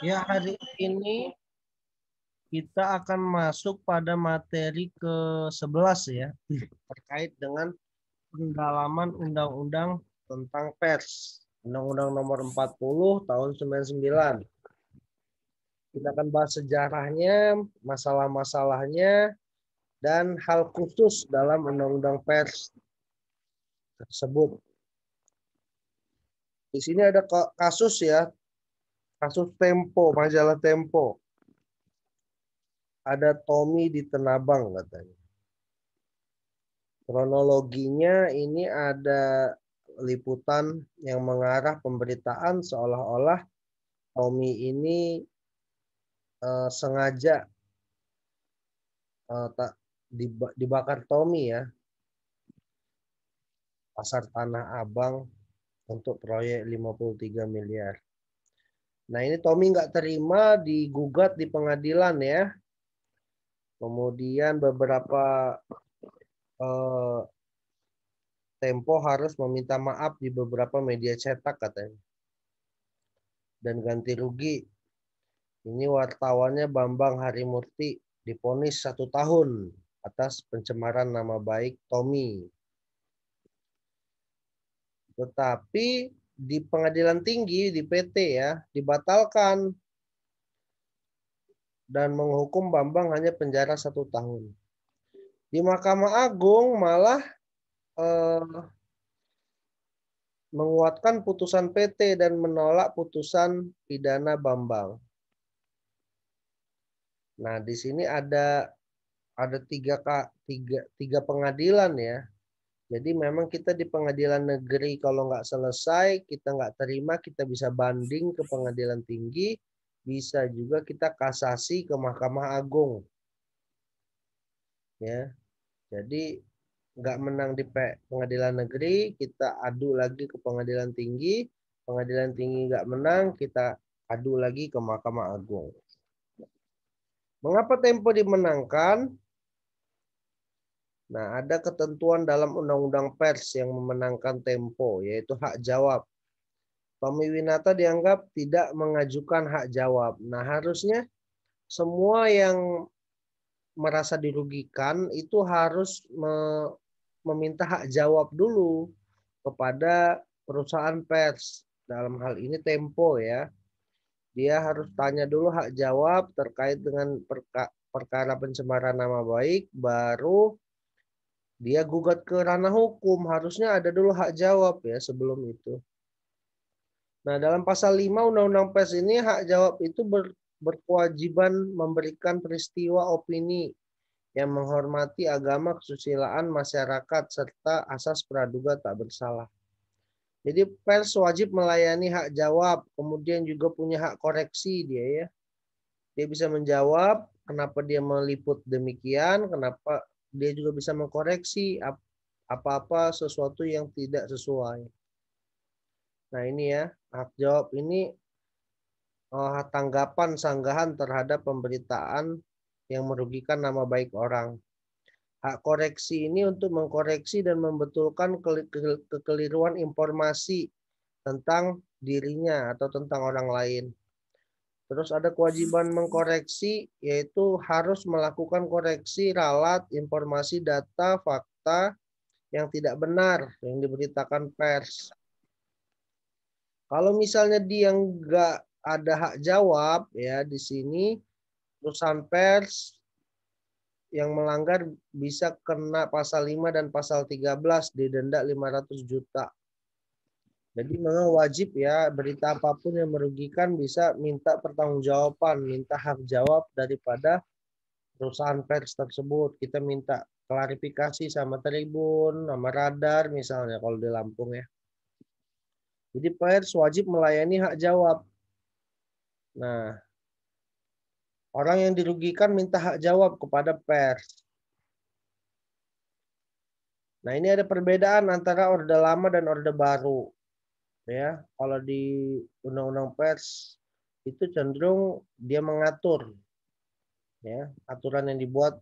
Ya, hari ini kita akan masuk pada materi ke-11 ya, terkait dengan pendalaman undang-undang tentang pers. Undang-undang nomor 40 tahun 99. Kita akan bahas sejarahnya, masalah-masalahnya, dan hal khusus dalam undang-undang pers tersebut. Di sini ada kasus ya, kasus Tempo, majalah Tempo. Ada Tommy di Tenabang katanya. Kronologinya ini ada liputan yang mengarah pemberitaan seolah-olah Tommy ini sengaja dibakar Tommy ya, pasar Tanah Abang untuk proyek 53 miliar. Nah ini Tommy nggak terima, digugat di pengadilan ya. Kemudian beberapa Tempo harus meminta maaf di beberapa media cetak katanya. Dan ganti rugi. Ini wartawannya Bambang Harimurti divonis 1 tahun atas pencemaran nama baik Tommy. Tetapi di pengadilan tinggi, di PT ya, dibatalkan dan menghukum Bambang hanya penjara 1 tahun. Di Mahkamah Agung malah menguatkan putusan PT dan menolak putusan pidana Bambang. Nah, di sini ada tiga pengadilan ya. Jadi memang kita di pengadilan negeri kalau nggak selesai, kita nggak terima, kita bisa banding ke pengadilan tinggi, bisa juga kita kasasi ke Mahkamah Agung. Ya, jadi nggak menang di pengadilan negeri, kita adu lagi ke pengadilan tinggi nggak menang, kita adu lagi ke Mahkamah Agung. Mengapa Tempo dimenangkan? Nah, ada ketentuan dalam Undang-Undang Pers yang memenangkan Tempo, yaitu hak jawab. Tommy Winata dianggap tidak mengajukan hak jawab. Nah, harusnya semua yang merasa dirugikan itu harus meminta hak jawab dulu kepada perusahaan pers. Dalam hal ini Tempo ya. Dia harus tanya dulu hak jawab terkait dengan perkara pencemaran nama baik, baru dia gugat ke ranah hukum. Harusnya ada dulu hak jawab ya sebelum itu. Nah, dalam pasal 5 Undang-Undang Pers ini hak jawab itu berkewajiban memberikan peristiwa opini yang menghormati agama, kesusilaan masyarakat, serta asas praduga tak bersalah. Jadi pers wajib melayani hak jawab, kemudian juga punya hak koreksi dia ya. Dia bisa menjawab kenapa dia meliput demikian, kenapa dia juga bisa mengkoreksi apa-apa sesuatu yang tidak sesuai. Nah ini ya, hak jawab ini tanggapan sanggahan terhadap pemberitaan yang merugikan nama baik orang. Hak koreksi ini untuk mengkoreksi dan membetulkan kekeliruan informasi tentang dirinya atau tentang orang lain. Terus ada kewajiban mengkoreksi, yaitu harus melakukan koreksi ralat informasi data fakta yang tidak benar yang diberitakan pers. Kalau misalnya dia nggak ada hak jawab ya di sini, perusahaan pers yang melanggar bisa kena pasal 5 dan pasal 13 didenda 500 juta. Jadi memang wajib ya berita apapun yang merugikan bisa minta pertanggungjawaban, minta hak jawab daripada perusahaan pers tersebut. Kita minta klarifikasi sama Tribun, sama Radar misalnya kalau di Lampung ya. Jadi pers wajib melayani hak jawab. Nah, orang yang dirugikan minta hak jawab kepada pers. Nah, ini ada perbedaan antara Orde Lama dan Orde Baru. Ya, kalau di Undang-Undang Pers itu cenderung dia mengatur ya, aturan yang dibuat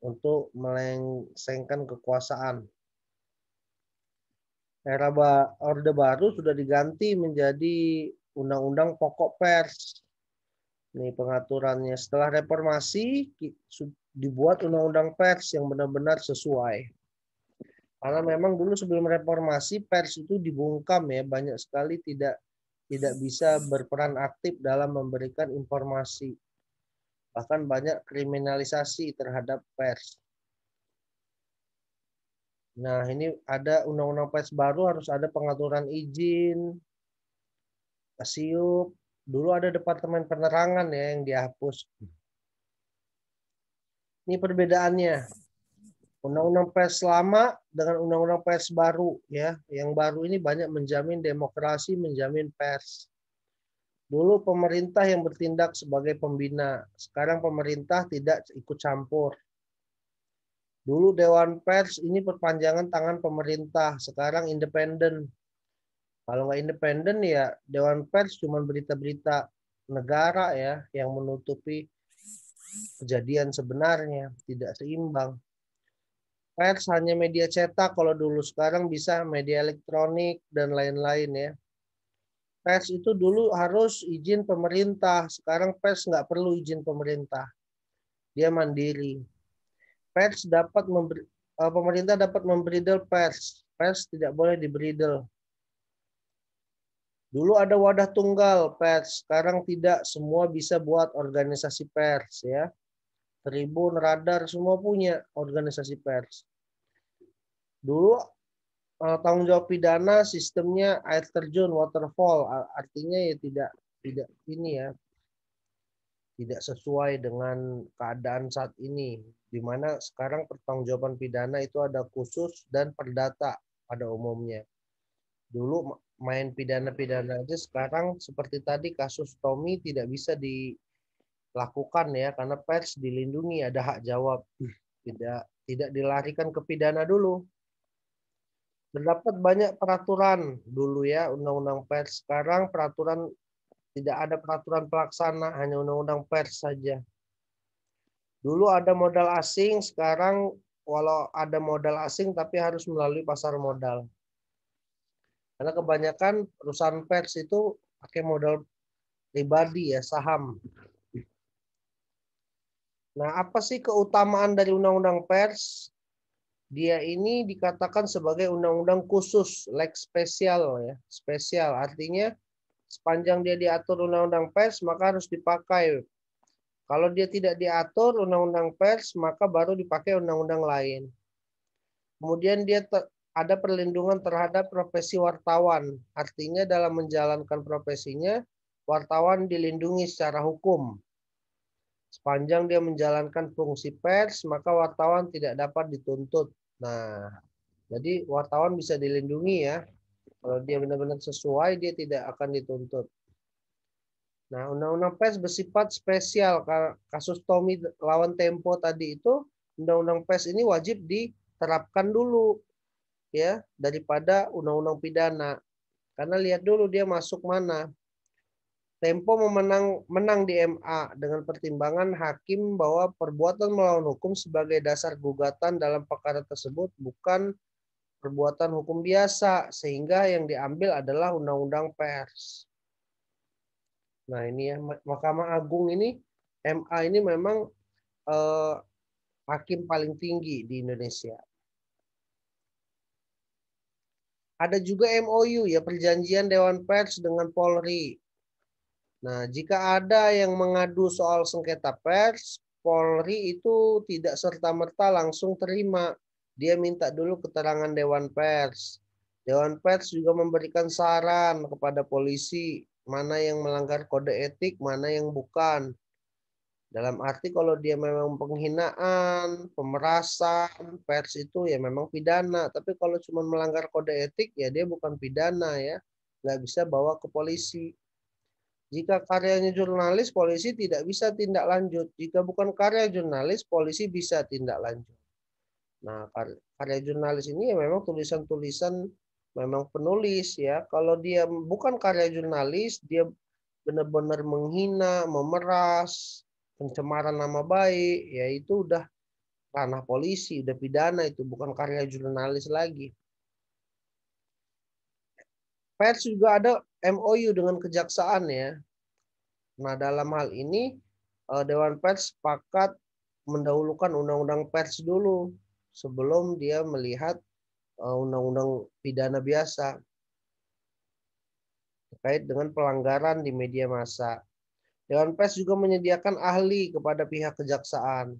untuk melengsengkan kekuasaan. Orde Baru sudah diganti menjadi Undang-Undang Pokok Pers. Ini pengaturannya. Setelah reformasi dibuat Undang-Undang Pers yang benar-benar sesuai. Karena memang dulu sebelum reformasi pers itu dibungkam ya, banyak sekali tidak bisa berperan aktif dalam memberikan informasi. Bahkan banyak kriminalisasi terhadap pers. Nah, ini ada undang-undang pers baru, harus ada pengaturan izin, kasiup. Dulu ada Departemen Penerangan ya yang dihapus. Ini perbedaannya. Undang-undang pers lama dengan undang-undang pers baru ya. Yang baru ini banyak menjamin demokrasi, menjamin pers. Dulu pemerintah yang bertindak sebagai pembina, sekarang pemerintah tidak ikut campur. Dulu Dewan Pers ini perpanjangan tangan pemerintah, sekarang independen. Kalau nggak independen ya Dewan Pers cuma berita-berita negara ya yang menutupi kejadian sebenarnya, tidak seimbang. Pers hanya media cetak kalau dulu, sekarang bisa media elektronik dan lain-lain ya. Pers itu dulu harus izin pemerintah, sekarang pers nggak perlu izin pemerintah, dia mandiri. Pers dapat pemerintah dapat membridel pers, pers tidak boleh dibridel. Dulu ada wadah tunggal pers, sekarang tidak, semua bisa buat organisasi pers ya. Tribun, Radar semua punya organisasi pers. Dulu tanggung jawab pidana sistemnya air terjun, waterfall, artinya ya tidak ini ya, tidak sesuai dengan keadaan saat ini, di mana sekarang pertanggungjawaban pidana itu ada khusus dan perdata pada umumnya. Dulu main pidana-pidana aja, sekarang seperti tadi kasus Tommy tidak bisa dilakukan ya karena pers dilindungi, ada hak jawab, tidak dilarikan ke pidana dulu. Terdapat banyak peraturan dulu ya undang-undang pers, sekarang peraturan tidak ada peraturan pelaksana, hanya undang-undang pers saja. Dulu ada modal asing, sekarang walau ada modal asing tapi harus melalui pasar modal. Karena kebanyakan perusahaan pers itu pakai modal pribadi ya, saham. Nah, apa sih keutamaan dari undang-undang pers? Dia ini dikatakan sebagai undang-undang khusus, lex spesial ya. Spesial artinya sepanjang dia diatur undang-undang pers maka harus dipakai. Kalau dia tidak diatur undang-undang pers maka baru dipakai undang-undang lain. Kemudian dia ada perlindungan terhadap profesi wartawan. Artinya dalam menjalankan profesinya, wartawan dilindungi secara hukum. Sepanjang dia menjalankan fungsi pers, maka wartawan tidak dapat dituntut. Nah, jadi wartawan bisa dilindungi ya. Kalau dia benar-benar sesuai, dia tidak akan dituntut. Nah, undang-undang pers bersifat spesial. Kasus Tommy lawan Tempo tadi itu, undang-undang pers ini wajib diterapkan dulu ya daripada undang-undang pidana. Karena lihat dulu dia masuk mana. Tempo menang di MA dengan pertimbangan hakim bahwa perbuatan melawan hukum sebagai dasar gugatan dalam perkara tersebut bukan perbuatan hukum biasa, sehingga yang diambil adalah undang-undang pers. Nah ini ya, Mahkamah Agung ini, MA ini memang hakim paling tinggi di Indonesia. Ada juga MOU ya, perjanjian Dewan Pers dengan Polri. Nah, jika ada yang mengadu soal sengketa pers, Polri itu tidak serta-merta langsung terima. Dia minta dulu keterangan Dewan Pers. Dewan Pers juga memberikan saran kepada polisi, mana yang melanggar kode etik, mana yang bukan. Dalam arti kalau dia memang penghinaan, pemerasan, pers itu ya memang pidana. Tapi kalau cuma melanggar kode etik, ya dia bukan pidana ya. Nggak bisa bawa ke polisi. Jika karyanya jurnalis, polisi tidak bisa tindak lanjut. Jika bukan karya jurnalis, polisi bisa tindak lanjut. Nah, karya jurnalis ini ya memang tulisan-tulisan memang penulis ya. Kalau dia bukan karya jurnalis, dia benar-benar menghina, memeras, pencemaran nama baik, ya itu udah ranah polisi, udah pidana, itu bukan karya jurnalis lagi. pers juga ada MOU dengan kejaksaan ya. Nah, dalam hal ini Dewan Pers sepakat mendahulukan undang-undang pers dulu sebelum dia melihat undang-undang pidana biasa terkait dengan pelanggaran di media massa. Dewan Pers juga menyediakan ahli kepada pihak kejaksaan.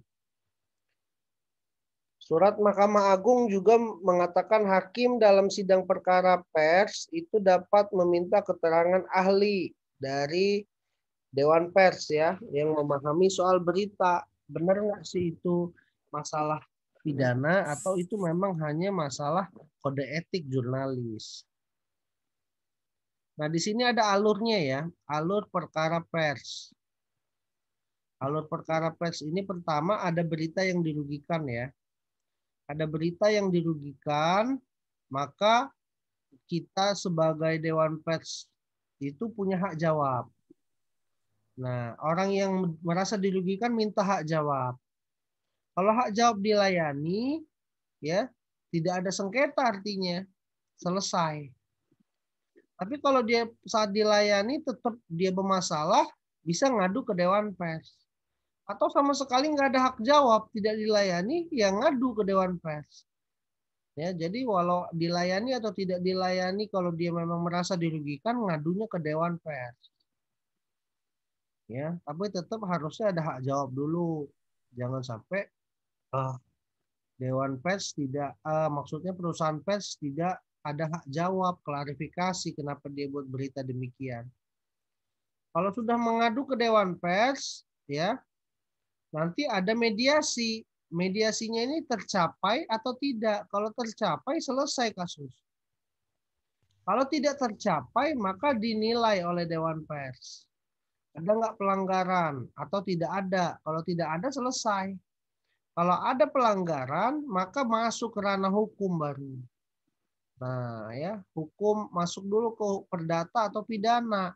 Surat Mahkamah Agung juga mengatakan hakim dalam sidang perkara pers itu dapat meminta keterangan ahli dari Dewan Pers ya yang memahami soal berita. Benar nggak sih itu masalah pidana atau itu memang hanya masalah kode etik jurnalis? Nah, di sini ada alurnya ya, alur perkara pers. Alur perkara pers ini pertama ada berita yang dirugikan ya. Ada berita yang dirugikan, maka kita sebagai Dewan Pers itu punya hak jawab. Nah, orang yang merasa dirugikan minta hak jawab. Kalau hak jawab dilayani, ya tidak ada sengketa artinya selesai. Tapi kalau dia saat dilayani tetap dia bermasalah, bisa ngadu ke Dewan Pers. Atau sama sekali nggak ada hak jawab, tidak dilayani, ya ngadu ke Dewan Pers. Ya, jadi walau dilayani atau tidak dilayani, kalau dia memang merasa dirugikan, ngadunya ke Dewan Pers. Ya, tapi tetap harusnya ada hak jawab dulu. Jangan sampai Dewan Pers tidak, maksudnya perusahaan pers tidak ada hak jawab, klarifikasi kenapa dia buat berita demikian. Kalau sudah mengadu ke Dewan Pers, ya nanti ada mediasi. Mediasinya ini tercapai atau tidak. Kalau tercapai, selesai kasus. Kalau tidak tercapai, maka dinilai oleh Dewan Pers. Ada nggak pelanggaran atau tidak ada? Kalau tidak ada, selesai. Kalau ada pelanggaran, maka masuk ke ranah hukum baru. Nah, ya, hukum masuk dulu ke perdata atau pidana.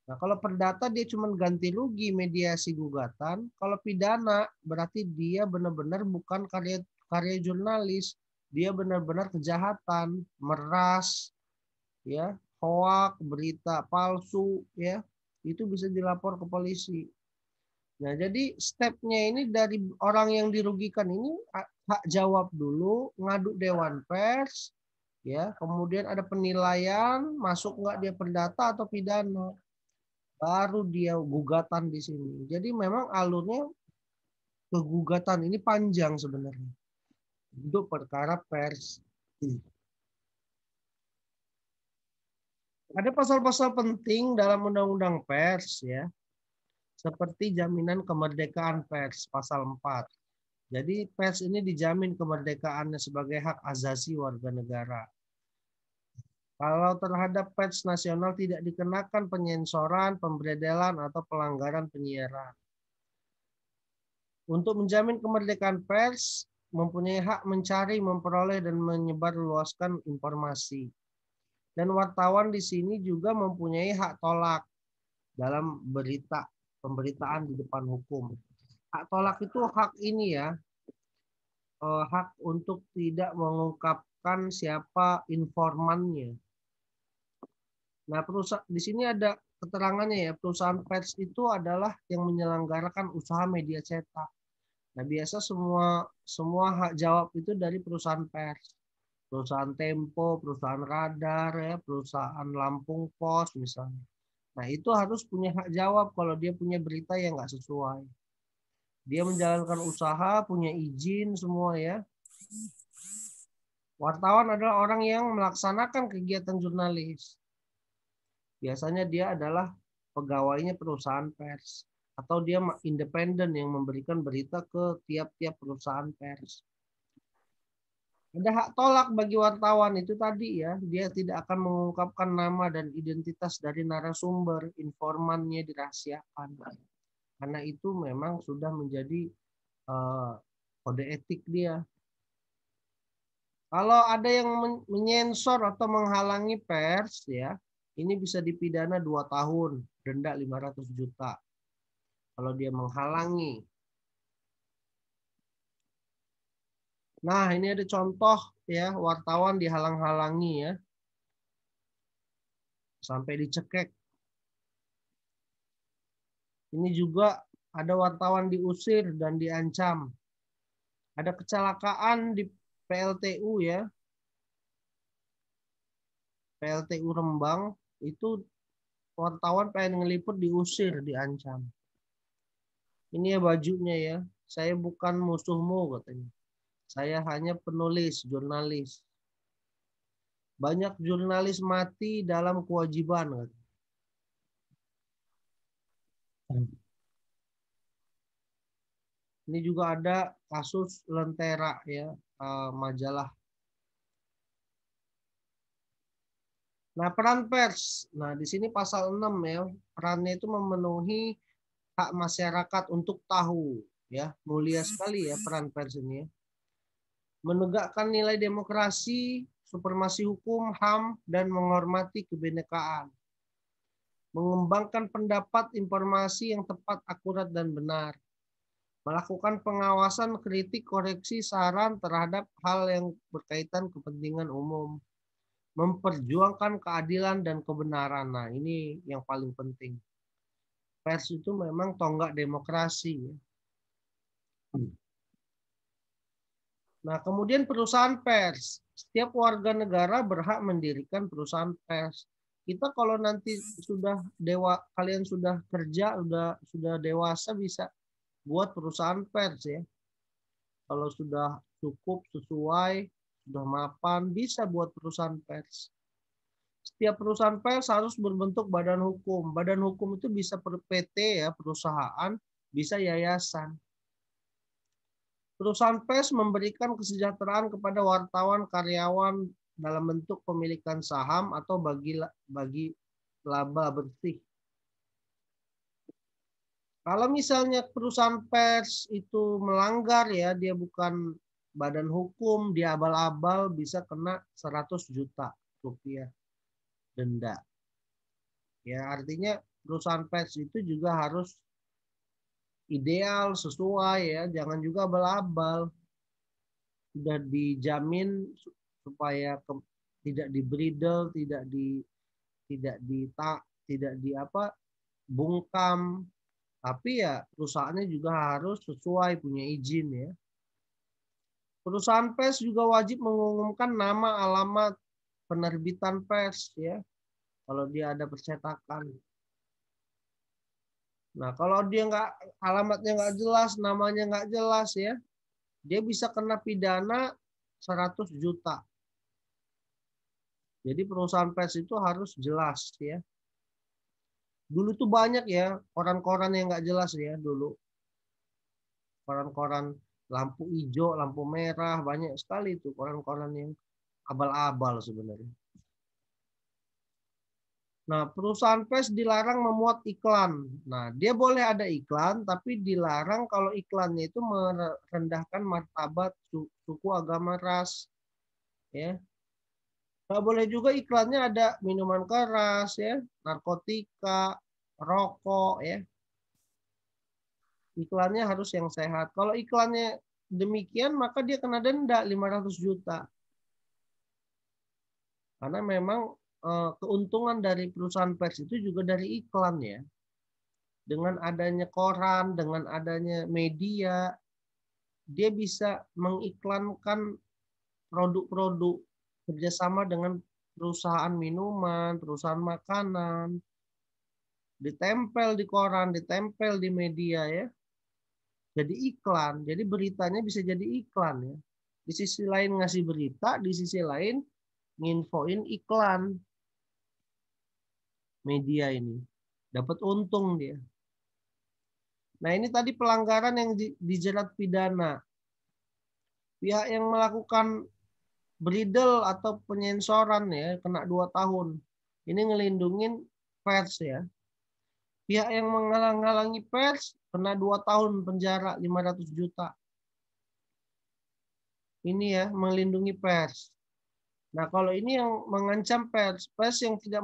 Nah, kalau perdata dia cuma ganti rugi mediasi gugatan. Kalau pidana berarti dia benar-benar bukan karya jurnalis. Dia benar-benar kejahatan, meras, ya, hoak, berita palsu, ya, itu bisa dilapor ke polisi. Nah, jadi stepnya ini dari orang yang dirugikan ini hak jawab dulu, ngadu Dewan Pers, ya, kemudian ada penilaian, masuk nggak dia perdata atau pidana. Baru dia gugatan di sini. Jadi memang alurnya kegugatan ini panjang sebenarnya untuk perkara pers. Ada pasal-pasal penting dalam undang-undang pers ya, seperti jaminan kemerdekaan pers pasal 4. Jadi pers ini dijamin kemerdekaannya sebagai hak asasi warga negara. Kalau terhadap pers nasional tidak dikenakan penyensoran, pemberedelan atau pelanggaran penyiaran. Untuk menjamin kemerdekaan pers, mempunyai hak mencari, memperoleh, dan menyebarluaskan informasi. Dan wartawan di sini juga mempunyai hak tolak dalam pemberitaan di depan hukum. Hak tolak itu hak ini ya, hak untuk tidak mengungkapkan siapa informannya. Nah, perusahaan di sini ada keterangannya ya, perusahaan pers itu adalah yang menyelenggarakan usaha media cetak. Nah, biasa semua hak jawab itu dari perusahaan pers. Perusahaan Tempo, perusahaan Radar, ya, perusahaan Lampung Pos misalnya. Nah, itu harus punya hak jawab kalau dia punya berita yang nggak sesuai. Dia menjalankan usaha, punya izin semua ya. Wartawan adalah orang yang melaksanakan kegiatan jurnalis. Biasanya dia adalah pegawainya perusahaan pers. Atau dia independen yang memberikan berita ke tiap-tiap perusahaan pers. Ada hak tolak bagi wartawan itu tadi ya, dia tidak akan mengungkapkan nama dan identitas dari narasumber, informannya dirahasiakan. Karena itu memang sudah menjadi kode etik dia. Kalau ada yang menyensor atau menghalangi pers ya, ini bisa dipidana 2 tahun, denda 500 juta. Kalau dia menghalangi. Nah, ini ada contoh ya, wartawan dihalang-halangi ya. sampai dicekek. Ini juga ada wartawan diusir dan diancam. Ada kecelakaan di PLTU ya. PLTU Rembang itu wartawan pengen ngeliput diusir, diancam. Ini ya bajunya ya. Saya bukan musuhmu katanya. Saya hanya penulis, jurnalis. Banyak jurnalis mati dalam kewajiban. Ini juga ada kasus Lentera ya, majalah. Nah, peran pers. Nah, di sini pasal 6 ya. Perannya itu memenuhi hak masyarakat untuk tahu ya. Mulia sekali ya peran pers ini ya. Menegakkan nilai demokrasi, supremasi hukum, HAM, dan menghormati kebinekaan. Mengembangkan pendapat, informasi yang tepat, akurat, dan benar. Melakukan pengawasan, kritik, koreksi, saran terhadap hal yang berkaitan kepentingan umum. Memperjuangkan keadilan dan kebenaran. Nah, ini yang paling penting. Pers itu memang tonggak demokrasi. Nah, kemudian perusahaan pers. Setiap warga negara berhak mendirikan perusahaan pers. Kita kalau nanti sudah kalian sudah kerja, sudah dewasa bisa buat perusahaan pers ya. Kalau sudah cukup sesuai, sudah mapan, bisa buat perusahaan pers. Setiap perusahaan pers harus berbentuk badan hukum. Badan hukum itu bisa per PT ya, perusahaan, bisa yayasan. Perusahaan pers memberikan kesejahteraan kepada wartawan, karyawan dalam bentuk pemilikan saham atau bagi laba bersih. Kalau misalnya perusahaan pers itu melanggar ya, dia bukan badan hukum, dia abal-abal, bisa kena 100 juta rupiah denda. Ya, artinya perusahaan pers itu juga harus ideal, sesuai ya, jangan juga abal-abal. Sudah dijamin supaya tidak dibridel, tidak di apa bungkam, tapi ya perusahaannya juga harus sesuai, punya izin ya. Perusahaan pers juga wajib mengumumkan nama, alamat penerbitan pers ya, kalau dia ada percetakan. Nah, kalau dia alamatnya nggak jelas, namanya nggak jelas ya, dia bisa kena pidana 100 juta. Jadi perusahaan pers itu harus jelas ya. Dulu tuh banyak ya koran-koran yang nggak jelas ya dulu. Koran-koran lampu hijau, lampu merah, banyak sekali itu koran-koran yang abal-abal sebenarnya. Nah, perusahaan pers dilarang memuat iklan. Nah, dia boleh ada iklan, tapi dilarang kalau iklannya itu merendahkan martabat suku, agama, ras. Ya. Nggak boleh juga iklannya ada minuman keras, ya, narkotika, rokok, ya. Iklannya harus yang sehat. Kalau iklannya demikian, maka dia kena denda 500 juta. Karena memang keuntungan dari perusahaan pers itu juga dari iklan ya. Dengan adanya koran, dengan adanya media, dia bisa mengiklankan produk-produk kerjasama dengan perusahaan minuman, perusahaan makanan, ditempel di koran, ditempel di media ya. Jadi iklan, jadi beritanya bisa jadi iklan ya. Di sisi lain ngasih berita, di sisi lain nginfoin iklan. Media ini dapat untung dia. Nah, ini tadi pelanggaran yang dijerat pidana. Pihak yang melakukan bridel atau penyensoran ya kena 2 tahun. Ini ngelindungin pers ya. Pihak yang menghalang-halangi pers kena 2 tahun penjara 500 juta. Ini ya melindungi pers. Nah, kalau ini yang mengancam pers yang tidak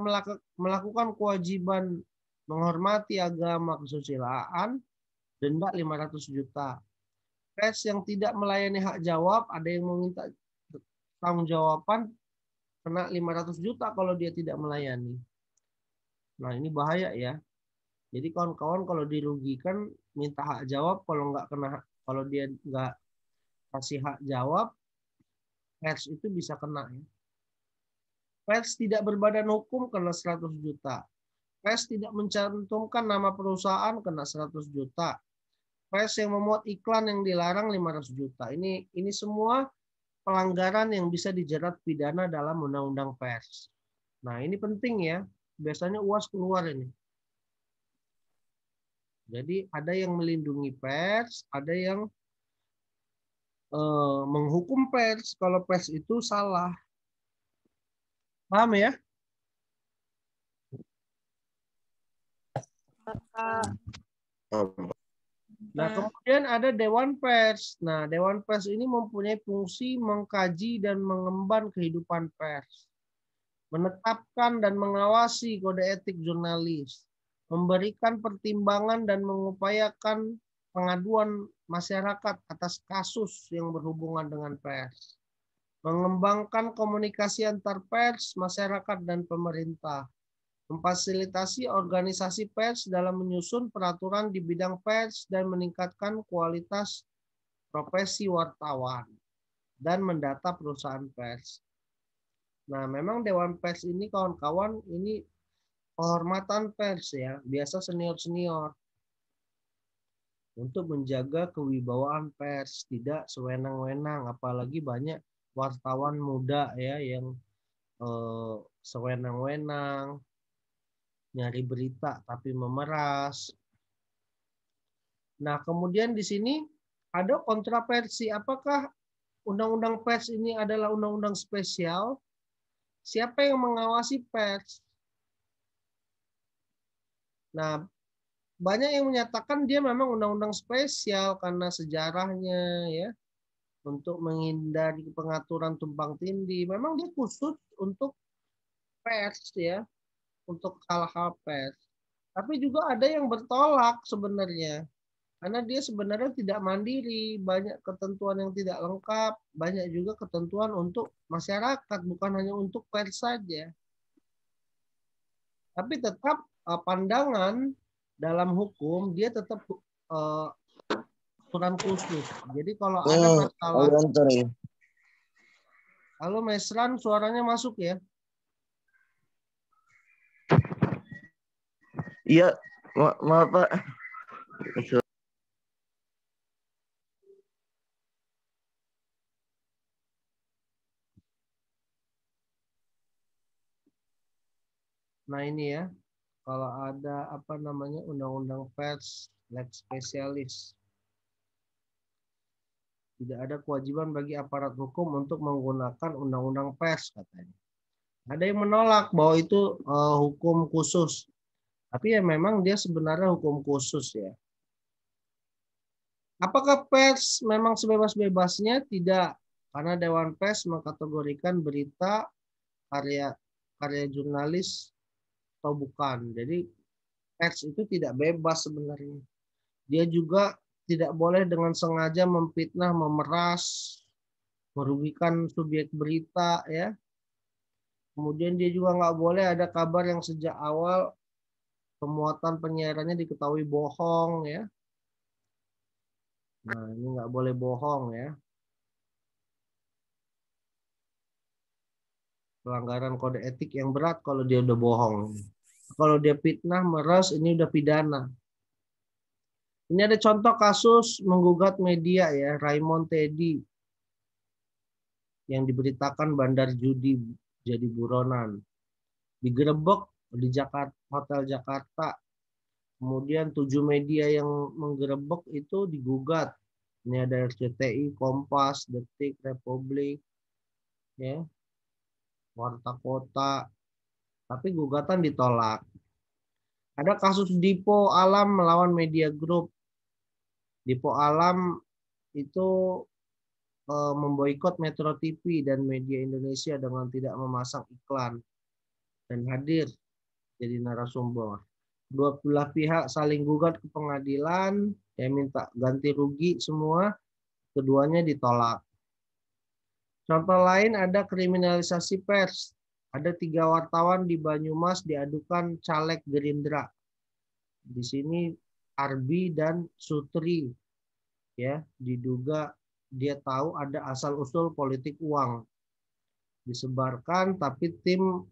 melakukan kewajiban menghormati agama kesusilaan, denda 500 juta. Pers yang tidak melayani hak jawab, ada yang meminta tanggung jawaban, kena 500 juta kalau dia tidak melayani. Nah, ini bahaya ya. Jadi kawan-kawan kalau dirugikan minta hak jawab, kalau dia nggak kasih hak jawab, pers itu bisa kena ya. Pers tidak berbadan hukum kena 100 juta. Pers tidak mencantumkan nama perusahaan kena 100 juta. Pers yang memuat iklan yang dilarang 500 juta. Ini semua pelanggaran yang bisa dijerat pidana dalam undang-undang pers. Nah, ini penting ya. Biasanya UAS keluar ini. Jadi ada yang melindungi pers, ada yang menghukum pers kalau pers itu salah. Paham ya? Nah, kemudian ada Dewan Pers. Nah, Dewan Pers ini mempunyai fungsi mengkaji dan mengemban kehidupan pers, menetapkan dan mengawasi kode etik jurnalis, memberikan pertimbangan dan mengupayakan pengaduan masyarakat atas kasus yang berhubungan dengan pers, mengembangkan komunikasi antar pers, masyarakat, dan pemerintah, memfasilitasi organisasi pers dalam menyusun peraturan di bidang pers dan meningkatkan kualitas profesi wartawan, dan mendata perusahaan pers. Nah, memang Dewan Pers ini kawan-kawan, ini kehormatan pers ya, biasa senior-senior untuk menjaga kewibawaan pers, tidak sewenang-wenang, apalagi banyak wartawan muda ya yang sewenang-wenang nyari berita tapi memeras. Nah, kemudian di sini ada kontroversi, apakah undang-undang pers ini adalah undang-undang spesial? Siapa yang mengawasi pers? Nah, banyak yang menyatakan dia memang undang-undang spesial karena sejarahnya ya, untuk menghindari pengaturan tumpang tindih. Memang dia khusus untuk pers ya, untuk hal-hal pers. Tapi juga ada yang bertolak sebenarnya. Karena dia sebenarnya tidak mandiri, banyak ketentuan yang tidak lengkap, banyak juga ketentuan untuk masyarakat, bukan hanya untuk pers saja. Tapi tetap pandangan dalam hukum dia tetap aturan khusus. Jadi kalau ada masalah, halo Mesran, suaranya masuk ya? Iya, maaf Pak. Nah ini ya, kalau ada apa namanya undang-undang pers, lex spesialis. Tidak ada kewajiban bagi aparat hukum untuk menggunakan undang-undang pers katanya. Ada yang menolak bahwa itu hukum khusus. Tapi ya memang dia sebenarnya hukum khusus ya. Apakah pers memang sebebas-bebasnya? Tidak. Karena Dewan Pers mengkategorikan berita karya jurnalis atau bukan. Jadi pers itu tidak bebas sebenarnya. Dia juga tidak boleh dengan sengaja memfitnah, memeras, merugikan subjek berita ya. Kemudian dia juga nggak boleh ada kabar yang sejak awal pemuatan penyiarannya diketahui bohong ya. Nah ini nggak boleh bohong ya. Pelanggaran kode etik yang berat kalau dia udah bohong. Kalau dia fitnah, meres, ini udah pidana. Ini ada contoh kasus menggugat media ya, Raymond Teddy yang diberitakan bandar judi jadi buronan. Digerebek di Jakarta, Hotel Jakarta. Kemudian 7 media yang menggerebek itu digugat. Ini ada RCTI, Kompas, Detik, Republik, ya, Warta Kota. Tapi gugatan ditolak. Ada kasus Dipo Alam melawan Media Group. Dipo Alam itu memboikot Metro TV dan media Indonesia dengan tidak memasang iklan dan hadir jadi narasumber. Dua belah pihak saling gugat ke pengadilan, ya minta ganti rugi semua, keduanya ditolak. Contoh lain ada kriminalisasi pers. Ada 3 wartawan di Banyumas diadukan caleg Gerindra. Di sini Arbi dan Sutri, ya, diduga dia tahu ada asal-usul politik uang. Disebarkan, tapi tim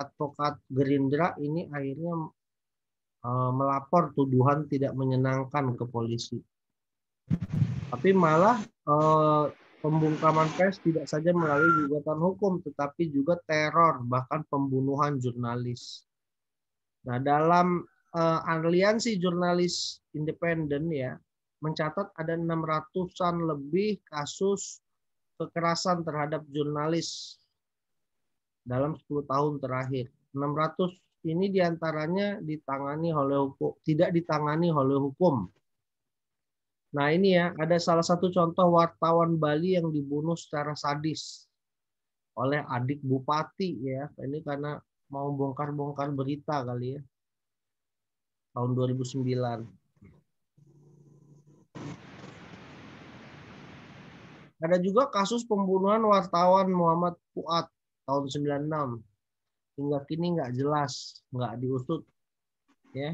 advokat Gerindra ini akhirnya melapor tuduhan tidak menyenangkan ke polisi. Tapi malah pembungkaman pers tidak saja melalui gugatan hukum, tetapi juga teror, bahkan pembunuhan jurnalis. Nah, dalam aliansi jurnalis independen ya, mencatat ada 600-an lebih kasus kekerasan terhadap jurnalis dalam 10 tahun terakhir. 600 ini diantaranya ditangani oleh hukum, tidak ditangani oleh hukum. Nah ini ya, ada salah satu contoh wartawan Bali yang dibunuh secara sadis oleh adik bupati ya. Ini karena mau bongkar-bongkar berita kali ya. Tahun 2009. Ada juga kasus pembunuhan wartawan Muhammad Fuad tahun 96. Hingga kini nggak jelas, nggak diusut. Ya.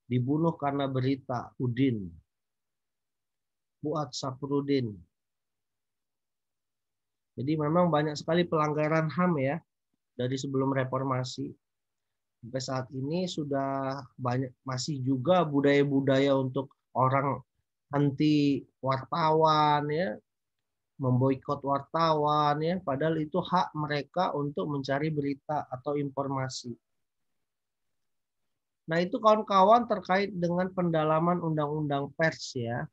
Dibunuh karena berita, Udin. Fuad Saprudin. Jadi memang banyak sekali pelanggaran HAM ya dari sebelum reformasi. Sampai saat ini sudah banyak, masih juga budaya-budaya untuk orang anti wartawan ya, memboikot wartawan ya, padahal itu hak mereka untuk mencari berita atau informasi. Nah, itu kawan-kawan terkait dengan pendalaman undang-undang pers ya.